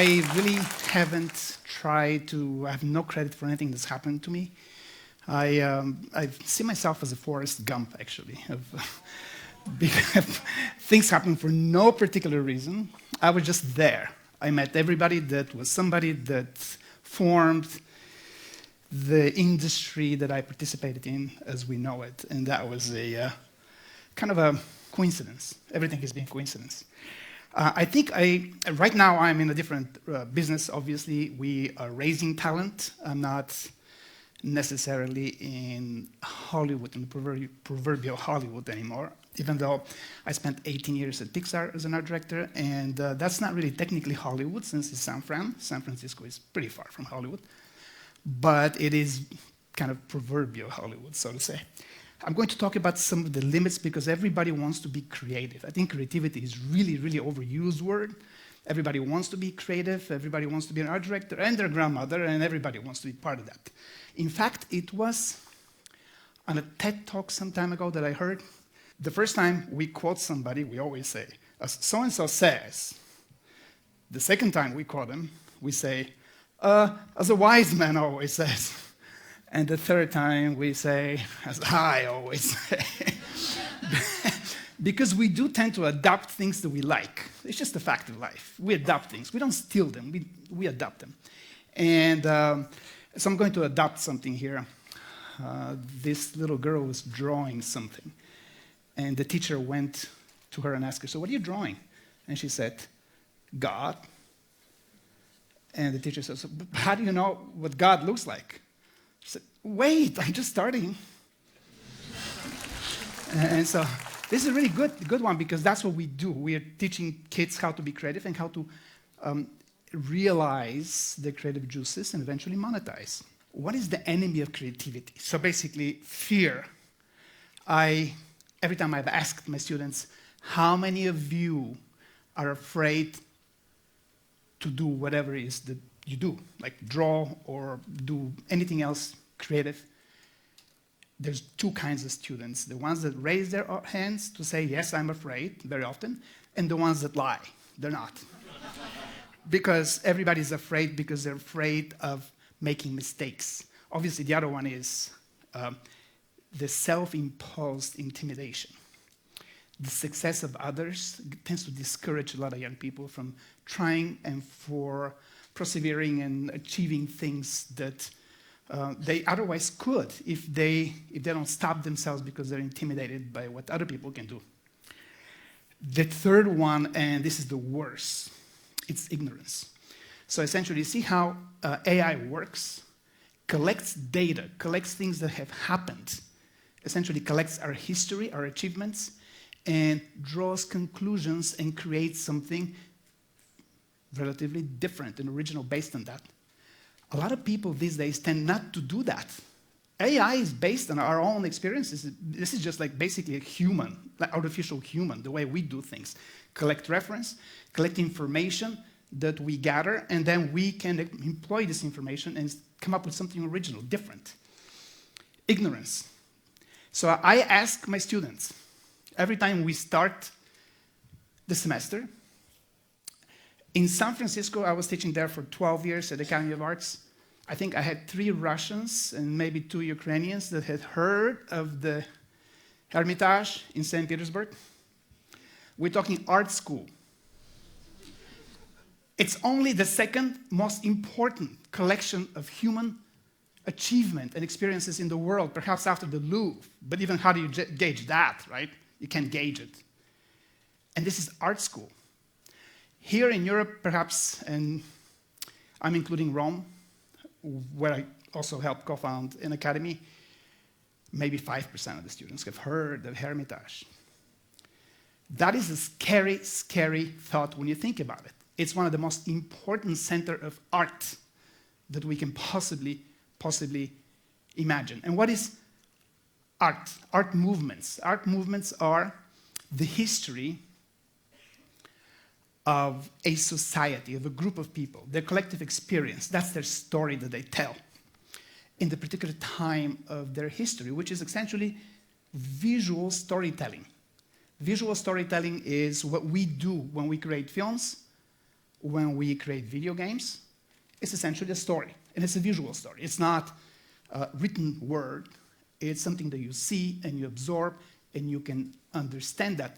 I really haven't tried to, I have no credit for anything that's happened to me. I see myself as a Forrest Gump, actually. Things happen for no particular reason. I was just there. I met everybody that was somebody that formed the industry that I participated in as we know it. And that was a kind of a coincidence. Everything has been coincidence. I think right now I'm in a different business, obviously. We are raising talent. I'm not necessarily in Hollywood, in the proverbial Hollywood anymore, even though I spent 18 years at Pixar as an art director, and that's not really technically Hollywood since it's San Fran. San Francisco is pretty far from Hollywood, but it is kind of proverbial Hollywood, so to say. I'm going to talk about some of the limits because everybody wants to be creative. I think creativity is really, really overused word. Everybody wants to be creative, everybody wants to be an art director and their grandmother, and everybody wants to be part of that. In fact, it was on a TED Talk some time ago that I heard. The first time we quote somebody, we always say, as so-and-so says. The second time we quote them, we say, as a wise man always says. And the third time we say, as I always say. Because we do tend to adopt things that we like. It's just a fact of life. We adopt things. We don't steal them. We adopt them. And so I'm going to adopt something here. This little girl was drawing something. And the teacher went to her and asked her, so what are you drawing? And she said, God. And the teacher said, so how do you know what God looks like? She said, wait, I'm just starting. And so this is a really good one because that's what we do. We are teaching kids how to be creative and how to realize their creative juices and eventually monetize. What is the enemy of creativity? So basically, fear. Every time I've asked my students, how many of you are afraid to do whatever it is that you do, like draw or do anything else creative? There's two kinds of students. The ones that raise their hands to say, yes, I'm afraid, very often, and the ones that lie. They're not. Because everybody's afraid because they're afraid of making mistakes. Obviously, the other one is the self-imposed intimidation. The success of others tends to discourage a lot of young people from trying and for persevering and achieving things that they otherwise could if they don't stop themselves because they're intimidated by what other people can do. The third one, and this is the worst, it's ignorance. So essentially, see how AI works? Collects data, collects things that have happened, essentially collects our history, our achievements, and draws conclusions and creates something relatively different and original based on that. A lot of people these days tend not to do that. AI is based on our own experiences. This is just like basically a human, like artificial human, the way we do things. Collect reference, collect information that we gather, and then we can employ this information and come up with something original, different. Ignorance. So I ask my students, every time we start the semester, in San Francisco, I was teaching there for 12 years at the Academy of Arts. I think I had 3 Russians and maybe 2 Ukrainians that had heard of the Hermitage in St. Petersburg. We're talking art school. It's only the second most important collection of human achievement and experiences in the world, perhaps after the Louvre. But even how do you gauge that, right? You can't gauge it. And this is art school. Here in Europe, perhaps, and I'm including Rome, where I also helped co-found an academy, maybe 5% of the students have heard of Hermitage. That is a scary, scary thought when you think about it. It's one of the most important centers of art that we can possibly imagine. And what is art? Art movements. Art movements are the history of a society, of a group of people, their collective experience. That's their story that they tell in the particular time of their history, which is essentially visual storytelling. Visual storytelling is what we do when we create films, when we create video games, it's essentially a story, and it's a visual story. It's not a written word. It's something that you see and you absorb, and you can understand that.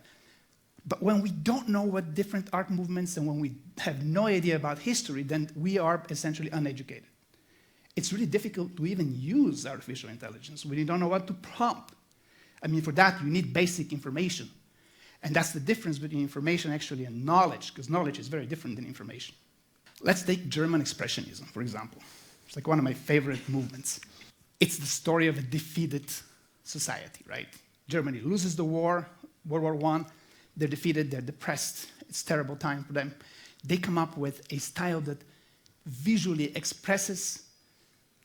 But when we don't know what different art movements and when we have no idea about history, then we are essentially uneducated. It's really difficult to even use artificial intelligence when you don't know what to prompt. I mean, for that, you need basic information. And that's the difference between information actually and knowledge, because knowledge is very different than information. Let's take German expressionism, for example. It's like one of my favorite movements. It's the story of a defeated society, right? Germany loses the war, World War I. They're defeated, they're depressed. It's a terrible time for them. They come up with a style that visually expresses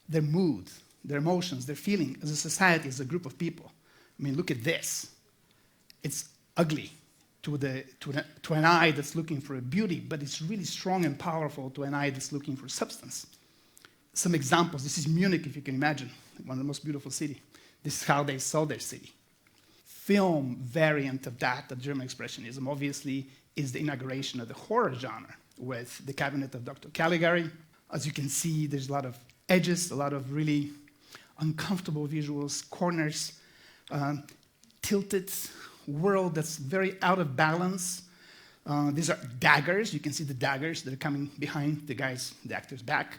their mood, their emotions, their feeling as a society, as a group of people. I mean, look at this. It's ugly to an eye that's looking for a beauty, but it's really strong and powerful to an eye that's looking for substance. Some examples. This is Munich, if you can imagine, one of the most beautiful cities. This is how they saw their city. Film variant of that, of German expressionism, obviously, is the inauguration of the horror genre with The Cabinet of Dr. Caligari. As you can see, there's a lot of edges, a lot of really uncomfortable visuals, corners, tilted world that's very out of balance. These are daggers. You can see the daggers that are coming behind the actor's back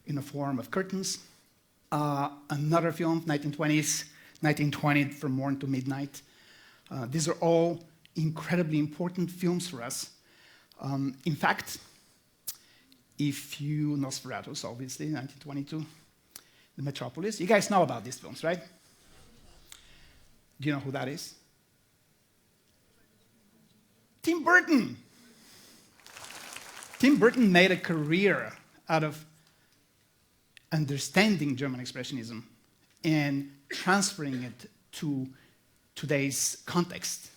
in the form of curtains. Another film, 1920s, 1920, From Morn to Midnight. These are all incredibly important films for us. In fact, if you Nosferatus, obviously, 1922, The Metropolis. You guys know about these films, right? Do you know who that is? Tim Burton. Tim Burton made a career out of understanding German expressionism and transferring it to today's context.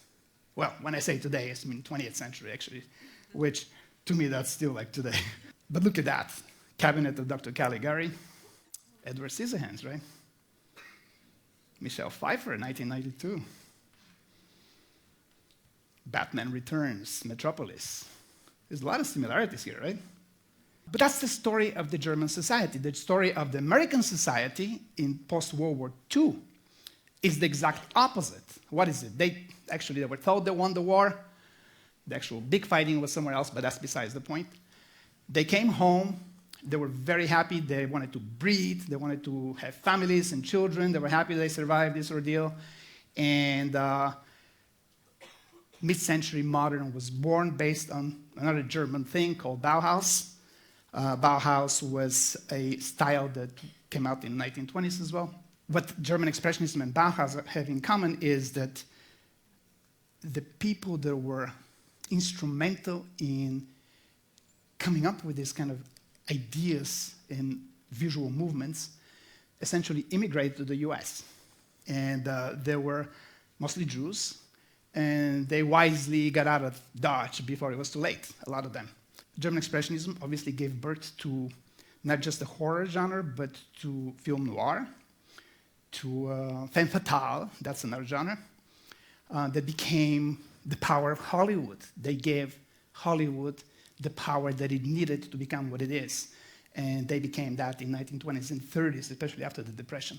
Well, when I say today, I mean 20th century, actually, which to me, that's still like today. But look at that. Cabinet of Dr. Caligari. Edward Scissorhands, right? Michelle Pfeiffer, 1992. Batman Returns, Metropolis. There's a lot of similarities here, right? But that's the story of the German society. The story of the American society in post-World War II is the exact opposite. What is it? They were told they won the war. The actual big fighting was somewhere else, but that's besides the point. They came home. They were very happy. They wanted to breed. They wanted to have families and children. They were happy they survived this ordeal. And mid-century modern was born based on another German thing called Bauhaus. Bauhaus was a style that came out in the 1920s as well. What German expressionism and Bauhaus have in common is that the people that were instrumental in coming up with these kind of ideas and visual movements essentially immigrated to the US. And they were mostly Jews, and they wisely got out of Dodge before it was too late, a lot of them. German expressionism obviously gave birth to not just the horror genre, but to film noir, to femme fatale, that's another genre, that became the power of Hollywood. They gave Hollywood the power that it needed to become what it is. And they became that in 1920s and 30s, especially after the Depression.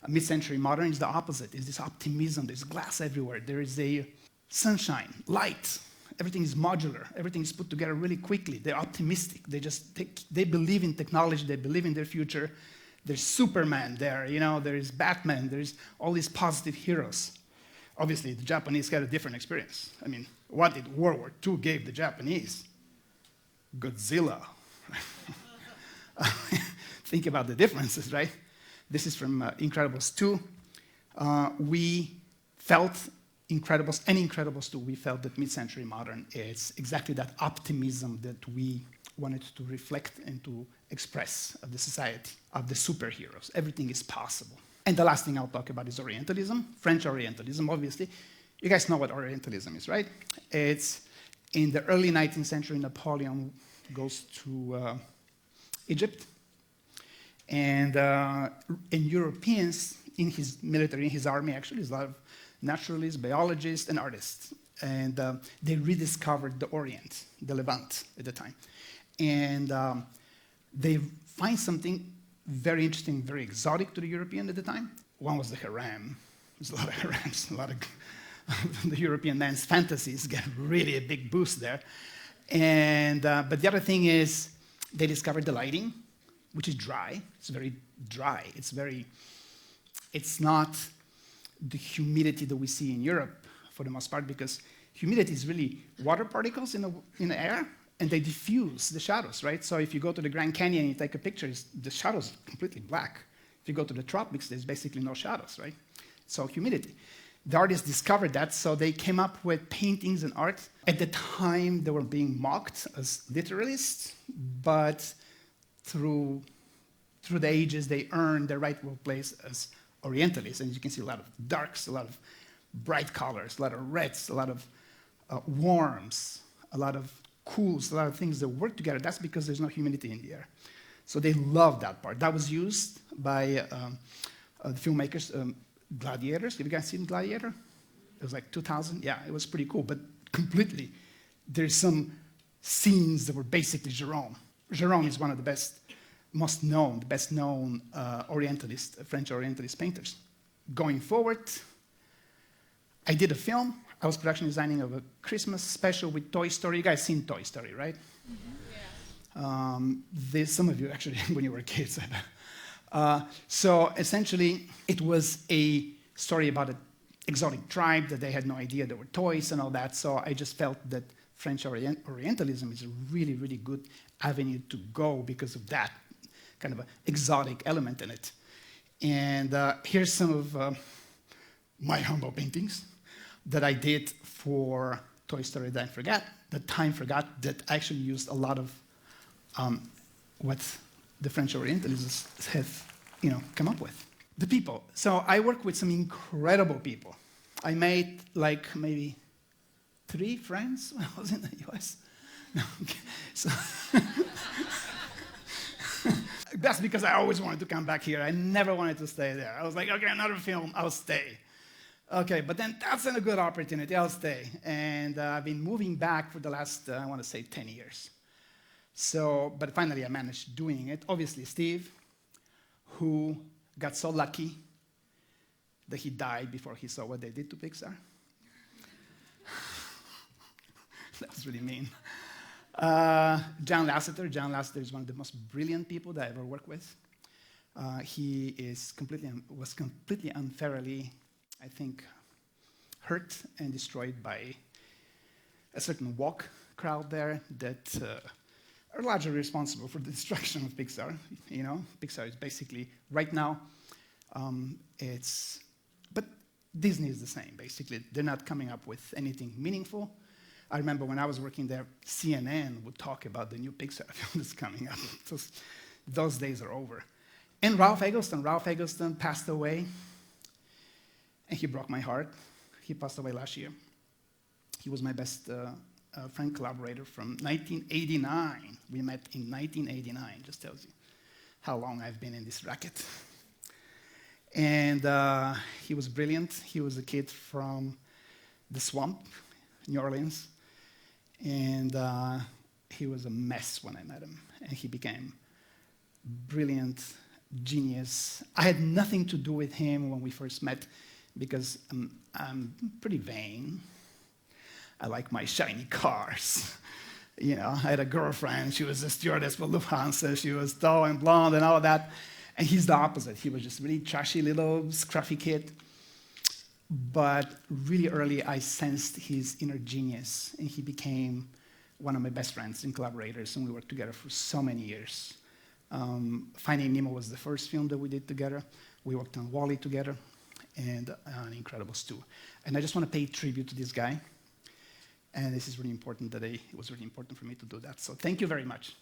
Mid-century modern is the opposite. It's this optimism. There's glass everywhere. There is a sunshine, light. Everything is modular. Everything is put together really quickly. They're optimistic. They believe in technology. They believe in their future. There's Superman there. There's Batman. There's all these positive heroes. Obviously, the Japanese had a different experience. I mean, what did World War II give the Japanese? Godzilla. Think about the differences, right? This is from Incredibles 2. We felt Incredibles, and Incredibles 2, we felt that mid-century modern is exactly that optimism that we wanted to reflect and to express of the society, of the superheroes. Everything is possible. And the last thing I'll talk about is Orientalism, French Orientalism, obviously. You guys know what Orientalism is, right? It's in the early 19th century, Napoleon goes to Egypt. And Europeans in his military, in his army, actually, there's a lot of naturalists, biologists, and artists. And they rediscovered the Orient, the Levant at the time. And they find something very interesting, very exotic to the European at the time. One was the harem. There's a lot of harems, a lot of the European men's fantasies get really a big boost there. And, but the other thing is they discovered the lighting, which is dry. It's very dry. It's not the humidity that we see in Europe for the most part, because humidity is really water particles in the air, and they diffuse the shadows, right? So if you go to the Grand Canyon and you take a picture, the shadows are completely black. If you go to the tropics, there's basically no shadows, right? So humidity. The artists discovered that, so they came up with paintings and art. At the time, they were being mocked as literalists, but through the ages, they earned their rightful place as Orientalists. And you can see a lot of darks, a lot of bright colors, a lot of reds, a lot of warms, a lot of cools, a lot of things that work together. That's because there's no humidity in the air. So they loved that part. That was used by the filmmakers, Gladiators. Have you guys seen Gladiator? It was like 2000. Yeah, it was pretty cool, but completely. There's some scenes that were basically Gérôme. Gérôme is one of the best, most known, the best known French Orientalist painters. Going forward, I did a film. I was production designing of a Christmas special with Toy Story. You guys seen Toy Story, right? Mm-hmm. Yeah. Some of you actually, when you were kids. So essentially, it was a story about an exotic tribe that they had no idea there were toys and all that. So I just felt that French Orientalism is a really, really good avenue to go because of that kind of an exotic element in it. And here's some of my humble paintings that I did for Toy Story that Time Forgot, that actually used a lot of what the French Orientalists have, come up with. The people. So I work with some incredible people. I made like maybe 3 friends when I was in the US. No, okay. So that's because I always wanted to come back here. I never wanted to stay there. I was like, okay, another film, I'll stay. Okay, but then that's a good opportunity, I'll stay. And I've been moving back for the last, I want to say 10 years. So, but finally I managed doing it. Obviously Steve, who got so lucky that he died before he saw what they did to Pixar. That was really mean. John Lasseter. John Lasseter is one of the most brilliant people that I ever worked with. He was completely unfairly, I think, hurt and destroyed by a certain woke crowd there that are largely responsible for the destruction of Pixar. Pixar is basically, right now, but Disney is the same, basically. They're not coming up with anything meaningful. I remember when I was working there, CNN would talk about the new Pixar film that's coming up. Those days are over. And Ralph Eggleston passed away, and he broke my heart. He passed away last year. He was my best friend collaborator from 1989. We met in 1989, just tells you how long I've been in this racket. And he was brilliant. He was a kid from the swamp, New Orleans. And he was a mess when I met him. And he became brilliant, genius. I had nothing to do with him when we first met because I'm pretty vain. I like my shiny cars. I had a girlfriend. She was a stewardess for Lufthansa. She was tall and blonde and all that. And he's the opposite. He was just really trashy little scruffy kid. But really early, I sensed his inner genius, and he became one of my best friends and collaborators, and we worked together for so many years. Finding Nemo was the first film that we did together. We worked on WALL-E together, and on Incredibles 2. And I just want to pay tribute to this guy, and this is really important it was really important for me to do that. So thank you very much.